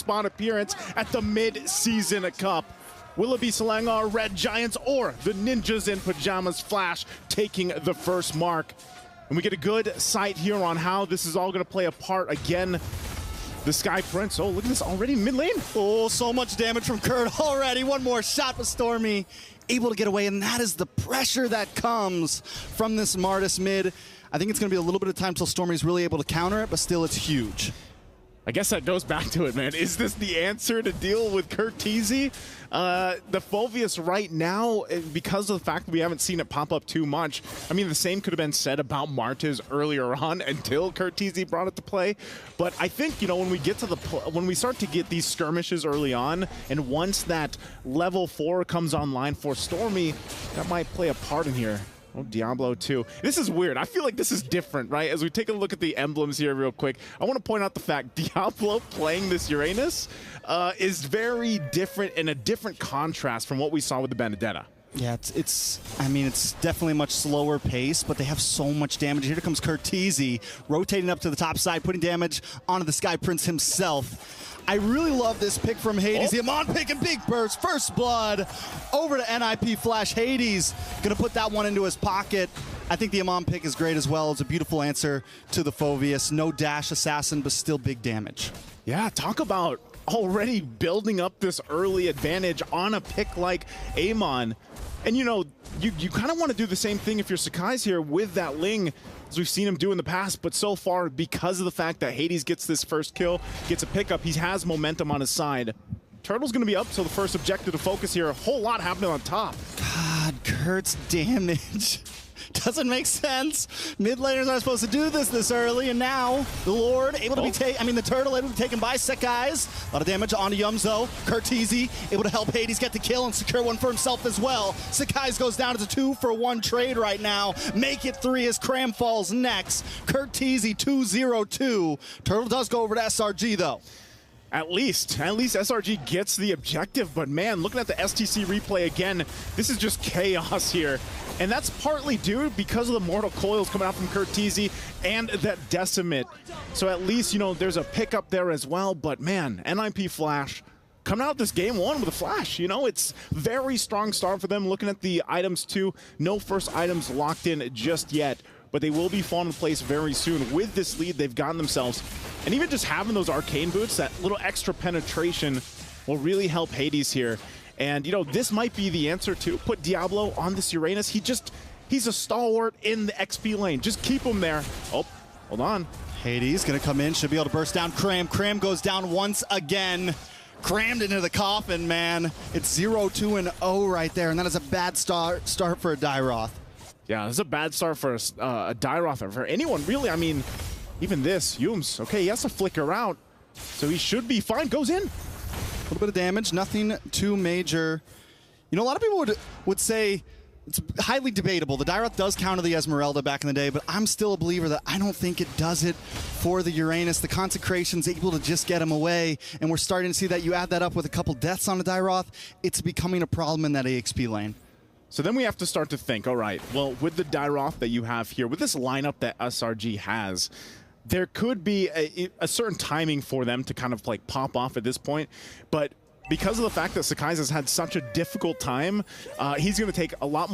spot appearance at the Mid-Season Cup. Will it be Selangor Red Giants or the Ninjas in Pajamas Flash taking the first mark? And we get a good sight here on how this is all going to play a part again. The Sky Prince, oh, look at this already mid lane. Oh, so much damage from Kurt already. One more shot for Stormy, able to get away, and that is the pressure that comes from this Martis mid. I think it's going to be a little bit of time till Stormy's really able to counter it, but still it's huge. I guess that goes back to it, man. Is this the answer to deal with Kurt Teasy? The Fulvius right now, because of the fact that we haven't seen it pop up too much, I mean, the same could have been said about Martez earlier on until Kurt Teasy brought it to play. But I think, you know, when we get to when we start to get these skirmishes early on, and once that level 4 comes online for Stormy, that might play a part in here. Oh, Diablo too. This is weird. I feel like this is different, right? As we take a look at the emblems here real quick, I want to point out the fact Diablo playing this Uranus is very different, in a different contrast from what we saw with the Benedetta. Yeah, I mean, it's definitely a much slower pace, but they have so much damage. Here comes Kurt Teasy, rotating up to the top side, putting damage onto the Sky Prince himself. I really love this pick from Hades. The Amon pick and big burst, first blood, over to NIP Flash. Hades gonna put that one into his pocket. I think the Amon pick is great as well. It's a beautiful answer to the Fulvius. No dash assassin, but still big damage. Yeah, talk about already building up this early advantage on a pick like Amon. And you know, you kind of want to do the same thing if you're Sakai's here with that Ling, as we've seen him do in the past, but so far, because of the fact that Hades gets this first kill, gets a pickup, he has momentum on his side. Turtle's going to be up, so the first objective to focus here, a whole lot happening on top. God, Kurt's damage doesn't make sense. Mid laners aren't supposed to do this early, and now the Lord able to be the Turtle able to be taken by Sakai's. A lot of damage onto Yumzo. Kurt Teasy able to help Hades get the kill and secure one for himself as well. Sakai's goes down to 2-for-1 trade right now. Make it 3 as Cram falls next. Kurt Teasy 2-0-2. Turtle does go over to SRG though. At least SRG gets the objective, but man, looking at the STC replay again, this is just chaos here. And that's partly due because of the Mortal Coils coming out from Kurt Teasy and that Decimate. So at least, you know, there's a pickup there as well, but man, NIP Flash coming out this game 1 with a Flash. You know, it's very strong start for them. Looking at the items too, no first items locked in just yet, but they will be falling into place very soon. With this lead they've gotten themselves, and even just having those arcane boots, that little extra penetration will really help Hades here. And you know, this might be the answer to put Diablo on this Uranus. He's a stalwart in the XP lane. Just keep him there. Oh, hold on. Hades gonna come in, should be able to burst down Cram. Cram goes down once again. Crammed into the coffin, man. It's 0-2-0 right there, and that is a bad start for a Dairoth. Yeah, this is a bad start for a Dairoth, or for anyone, really. I mean, even this, Yums, okay, he has to flicker out, so he should be fine. Goes in. A little bit of damage, nothing too major. You know, a lot of people would say it's highly debatable. The Dairoth does counter the Esmeralda back in the day, but I'm still a believer that I don't think it does it for the Uranus. The Consecration's able to just get him away, and we're starting to see that. You add that up with a couple deaths on the Dairoth, it's becoming a problem in that AXP lane. So then we have to start to think, all right, well, with the Dairoth that you have here, with this lineup that SRG has, there could be a certain timing for them to kind of like pop off at this point, but because of the fact that Sakai's has had such a difficult time, he's going to take a lot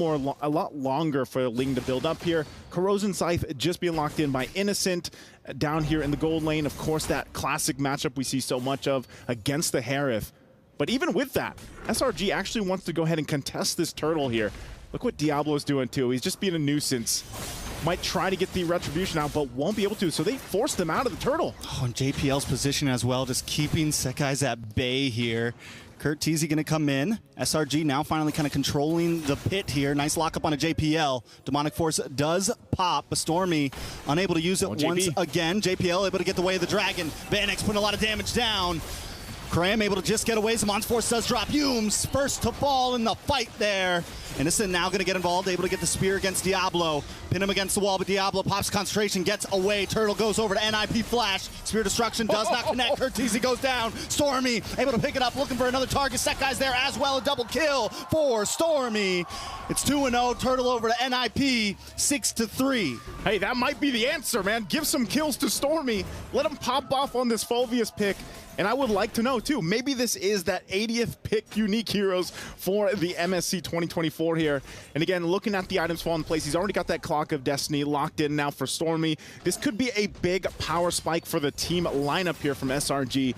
longer for Ling to build up here. Corrosion Scythe just being locked in by Innocent down here in the gold lane. Of course, that classic matchup we see so much of against the Harith. But even with that, SRG actually wants to go ahead and contest this Turtle here. Look what Diablo's doing too. He's just being a nuisance. Might try to get the Retribution out, but won't be able to, so they forced him out of the Turtle. Oh, and JPL's position as well, just keeping Sekai's at bay here. Kurt Teasy gonna come in. SRG now finally kind of controlling the pit here. Nice lockup on a JPL. Demonic Force does pop, but Stormy unable to use it once again. JPL able to get the way of the Dragon. Vanex putting a lot of damage down. Cram able to just get away. Zamon's Force does drop. Humes first to fall in the fight there. Innocent now going to get involved, able to get the spear against Diablo. Pin him against the wall, but Diablo pops concentration, gets away. Turtle goes over to NIP Flash. Spear Destruction does not connect. Kurt Teasy goes down. Stormy able to pick it up, looking for another target. Sekai's there as well. A double kill for Stormy. It's 2-0. Turtle over to NIP, 6-3. Hey, that might be the answer, man. Give some kills to Stormy. Let him pop off on this Fulvius pick. And I would like to know, too, maybe this is that 80th pick unique heroes for the MSC 2024 here. And again, looking at the items fall in place, he's already got that Clock of Destiny locked in now for Stormy. This could be a big power spike for the team lineup here from SRG,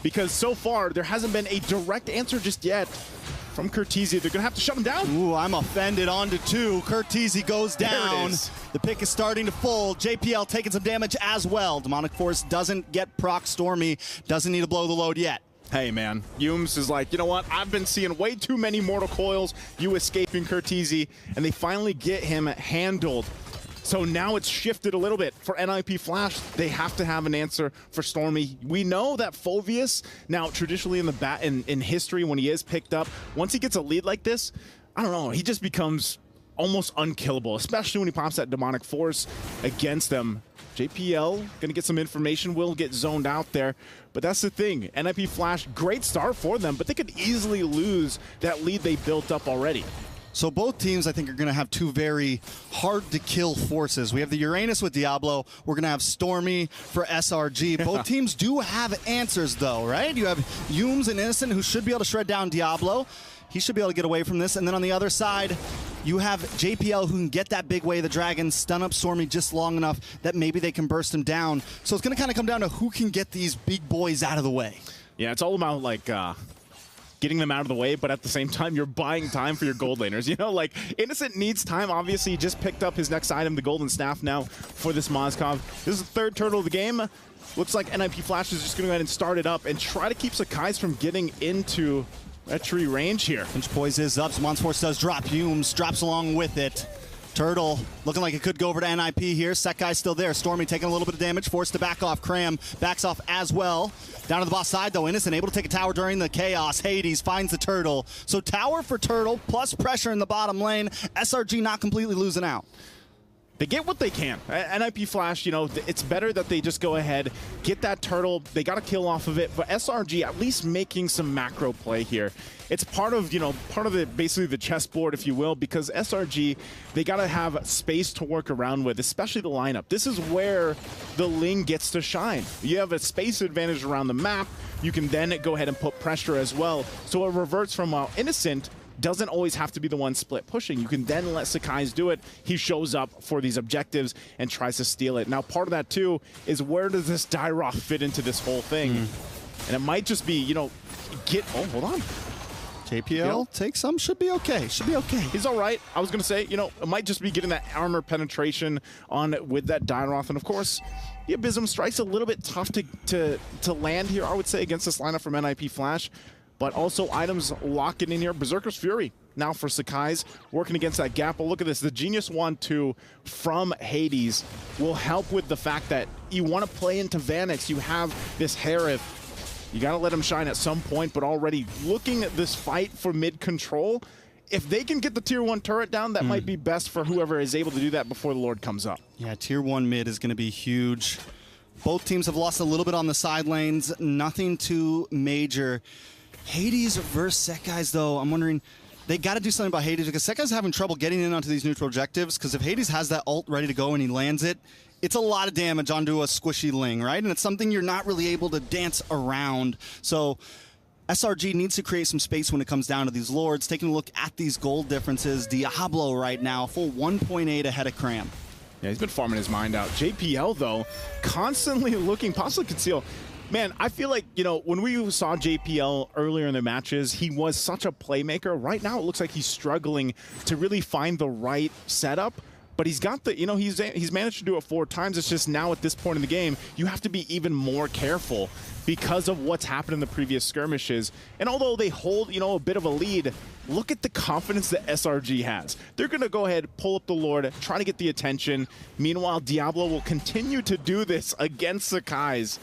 because so far there hasn't been a direct answer just yet from Curteezy. They're going to have to shut him down. Ooh, I'm offended. On to 2. Curteezy goes down. The pick is starting to fold. JPL taking some damage as well. Demonic Force doesn't get proc Stormy. Doesn't need to blow the load yet. Hey, man. Yums is like, you know what? I've been seeing way too many Mortal Coils. You escaping Curteezy. And they finally get him handled. So now it's shifted a little bit for NIP Flash. They have to have an answer for Stormy. We know that Phoveus, now traditionally in history when he is picked up, once he gets a lead like this, I don't know, he just becomes almost unkillable, especially when he pops that Demonic Force against them. JPL gonna get some information, will get zoned out there, but that's the thing. NIP Flash, great start for them, but they could easily lose that lead they built up already. So both teams, I think, are going to have 2 very hard-to-kill forces. We have the Uranus with Diablo. We're going to have Stormy for SRG. Both teams do have answers, though, right? You have Yums and Innocent, who should be able to shred down Diablo. He should be able to get away from this. And then on the other side, you have JPL, who can get that big way of the dragon, stun up Stormy just long enough that maybe they can burst him down. So it's going to kind of come down to who can get these big boys out of the way. Yeah, it's all about, like, getting them out of the way, but at the same time, you're buying time for your gold laners. You know, like, Innocent needs time. Obviously, he just picked up his next item, the Golden Staff, now for this Mozkov. This is the 3rd turtle of the game. Looks like NIP Flash is just going to go ahead and start it up and try to keep Sakai's from getting into that tree range here. Pinch Poise is up. Monster Force does drop. Yums drops along with it. Turtle looking like it could go over to NIP here. Sekai's still there. Stormy taking a little bit of damage, forced to back off. Cram backs off as well. Down to the boss side, though. Innocent able to take a tower during the chaos. Hades finds the Turtle. So tower for Turtle, plus pressure in the bottom lane. SRG not completely losing out. They get what they can. NIP Flash, you know, it's better that they just go ahead, get that Turtle. They got a kill off of it, but SRG at least making some macro play here. It's part of, you know, basically the chessboard, if you will, because SRG, they got to have space to work around with, especially the lineup. This is where the Ling gets to shine. You have a space advantage around the map. You can then go ahead and put pressure as well. So it reverts from Innocent doesn't always have to be the one split pushing. You can then let Sakai's do it. He shows up for these objectives and tries to steal it. Now, part of that, too, is where does this Dyroth fit into this whole thing? And it might just be, you know, oh, hold on. JPL take some, should be okay. Should be okay. He's all right. I was going to say, you know, it might just be getting that armor penetration on with that Dyroth. And, of course, the Abysm Strike's a little bit tough to land here, I would say, against this lineup from NIP Flash. But also items locking in here. Berserker's Fury now for Sakai's, working against that gap. But look at this. The Genius Wand 2 from Hades will help with the fact that you want to play into Vanix. You have this Harith. You got to let him shine at some point, but already looking at this fight for mid control, if they can get the tier 1 turret down, that might be best for whoever is able to do that before the Lord comes up. Yeah, tier 1 mid is going to be huge. Both teams have lost a little bit on the side lanes. Nothing too major. Hades versus Sekai's, though, I'm wondering, they got to do something about Hades because Sekai's having trouble getting in onto these neutral objectives, because if Hades has that ult ready to go and he lands it, it's a lot of damage onto a squishy Ling, right? And it's something you're not really able to dance around. So SRG needs to create some space when it comes down to these Lords. Taking a look at these gold differences, Diablo right now, full 1.8 ahead of Cram. Yeah, he's been farming his mind out. JPL, though, constantly looking, possibly conceal. Man, I feel like, you know, when we saw JPL earlier in the matches, he was such a playmaker. Right now, it looks like he's struggling to really find the right setup. But he's got the, you know, he's managed to do it 4 times. It's just now at this point in the game, you have to be even more careful because of what's happened in the previous skirmishes. And although they hold, you know, a bit of a lead, look at the confidence that SRG has. They're going to go ahead, pull up the Lord, try to get the attention. Meanwhile, Diablo will continue to do this against Sakai's.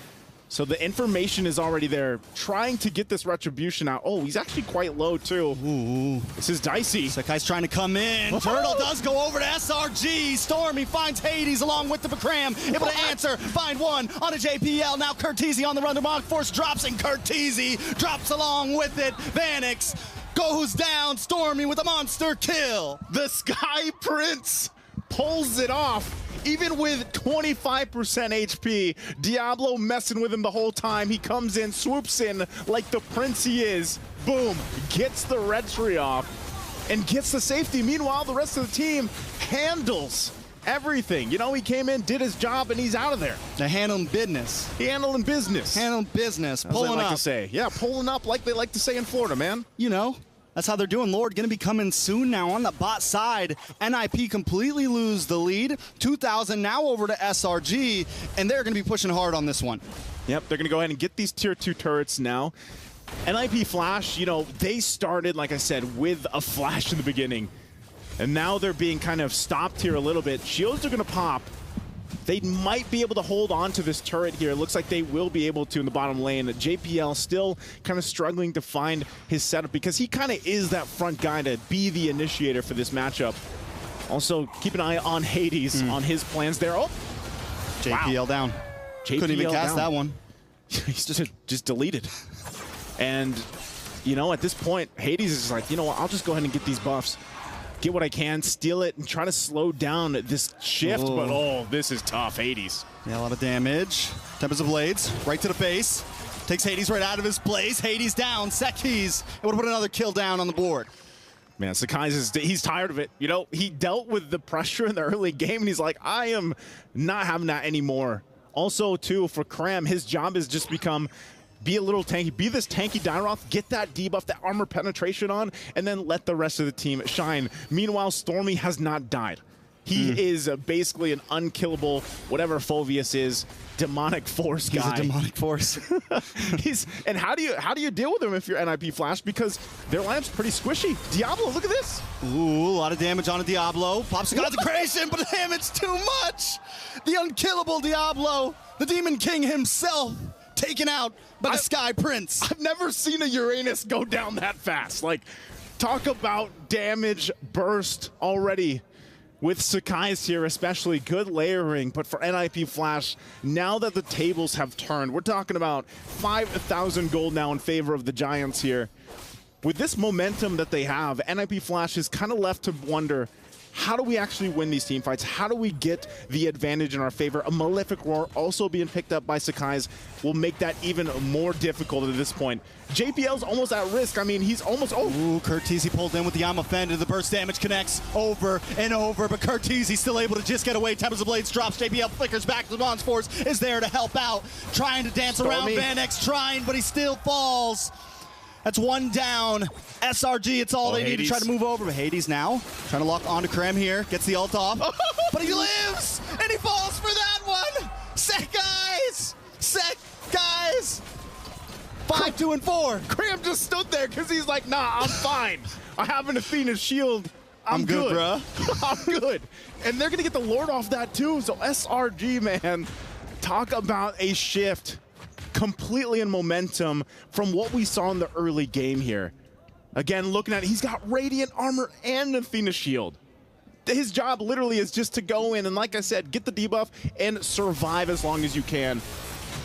So the information is already there, trying to get this retribution out. Oh, he's actually quite low, too. Ooh. This is dicey. Sakai's trying to come in. Turtle does go over to SRG. Stormy finds Hades along with the Bakram. Able to answer. Find one on a JPL. Now Curteezy on the run. Demonic Force drops, and Curteezy drops along with it. Vanix goes down. Stormy with a monster kill. The Sky Prince pulls it off. Even with 25% HP, Diablo messing with him the whole time. He comes in, swoops in like the prince he is. Boom, gets the red tree off and gets the safety. Meanwhile, the rest of the team handles everything. You know, he came in, did his job, and he's out of there. They're handling business. He handling business. Handling business. As pulling they like up. to say. Yeah, pulling up like they like to say in Florida, man. You know, that's how they're doing. Lord going to be coming soon now on the bot side. NIP completely lose the lead. 2,000 now over to SRG, and they're going to be pushing hard on this one. Yep, they're going to go ahead and get these tier 2 turrets now. NIP Flash, you know, they started, like I said, with a flash in the beginning. And now they're being kind of stopped here a little bit. Shields are going to pop. They might be able to hold on to this turret here. It looks like they will be able to in the bottom lane. JPL still kind of struggling to find his setup because he kind of is that front guy to be the initiator for this matchup. Also, keep an eye on Hades on his plans there. Oh, JPL wow. Down. JPL Couldn't even cast down. that one. He's just deleted. And, you know, at this point, Hades is like, you know what, I'll just go ahead and get these buffs. Get what I can, steal it, and try to slow down this shift. Oh. But, oh, this is tough, Hades. Yeah, a lot of damage. Tempest of Blades, right to the face. Takes Hades right out of his place. Hades down. Sekis able to put another kill down on the board. Man, Sakai's he's tired of it. You know, he dealt with the pressure in the early game, and he's like, I am not having that anymore. Also, too, for Cram, his job has just become be a little tanky, be this tanky Dyroth, get that debuff, that armor penetration on, and then let the rest of the team shine. Meanwhile, Stormy has not died. He is basically an unkillable, whatever Phoveus is, demonic force guy. He's a demonic force. And how do you deal with him if you're NIP Flash? Because their lineup's pretty squishy. Diablo, look at this. Ooh, a lot of damage on a Diablo. Pops a consecration, but the damage too much. The unkillable Diablo, the Demon King himself, taken out by the Sky Prince. I've never seen a Uranus go down that fast. Like, talk about damage burst already with Sakai's here, especially good layering. But for NIP Flash, now that the tables have turned, we're talking about 5,000 gold now in favor of the Giants here. With this momentum that they have, NIP Flash is kind of left to wonder, how do we actually win these team fights? How do we get the advantage in our favor? A Malefic Roar also being picked up by Sakai's will make that even more difficult at this point. JPL's almost at risk. I mean, he's almost... Oh. Ooh, Curtizi pulled in with the Yama Fender. The burst damage connects over and over, but Curtizi still able to just get away. Tempest of Blades drops. JPL flickers back. Lemon's Force is there to help out. Trying to dance around. Van X trying, but he still falls. That's one down. SRG, it's all they need to try to move over. But Hades now trying to lock onto Krem here. Gets the ult off. But he lives! And he falls for that one! Sekis! Sekis! 5, 2, and 4. Cram just stood there because he's like, nah, I'm fine. I have an Athena shield. I'm good, bruh. I'm good. And they're going to get the Lord off that too. So SRG, man, talk about a shift completely in momentum from what we saw in the early game here. Again, looking at it, he's got Radiant Armor and Athena Shield. His job literally is just to go in and, like I said, get the debuff and survive as long as you can.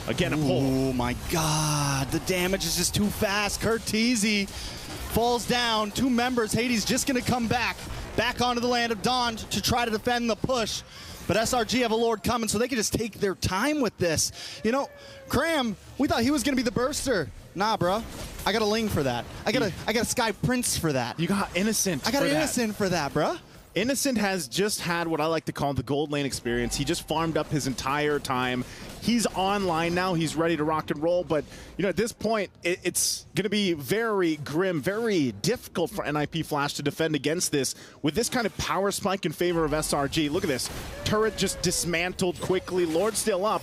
Again, a pull. Oh my God, the damage is just too fast. Curtizi falls down. 2 members. Hades just gonna come back onto the Land of Dawn to try to defend the push. But SRG have a Lord coming, so they can just take their time with this. You know, Cram, we thought he was gonna be the burster. Nah, bro. I got a Ling for that. I got a Sky Prince for that. You got Innocent. I got an Innocent for that, bro. Innocent has just had what I like to call the gold lane experience. He just farmed up his entire time. He's online now. He's ready to rock and roll. But, you know, at this point, it's going to be very grim, very difficult for NIP Flash to defend against this. With this kind of power spike in favor of SRG. Look at this. Turret just dismantled quickly. Lord still up.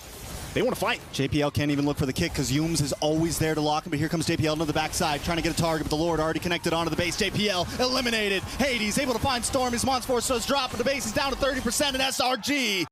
They want to fight. JPL can't even look for the kick because Yums is always there to lock him, but here comes JPL to the backside, trying to get a target, but the Lord already connected onto the base. JPL eliminated. Hades able to find Storm. His Mons Force does drop, but the base is down to 30%, and SRG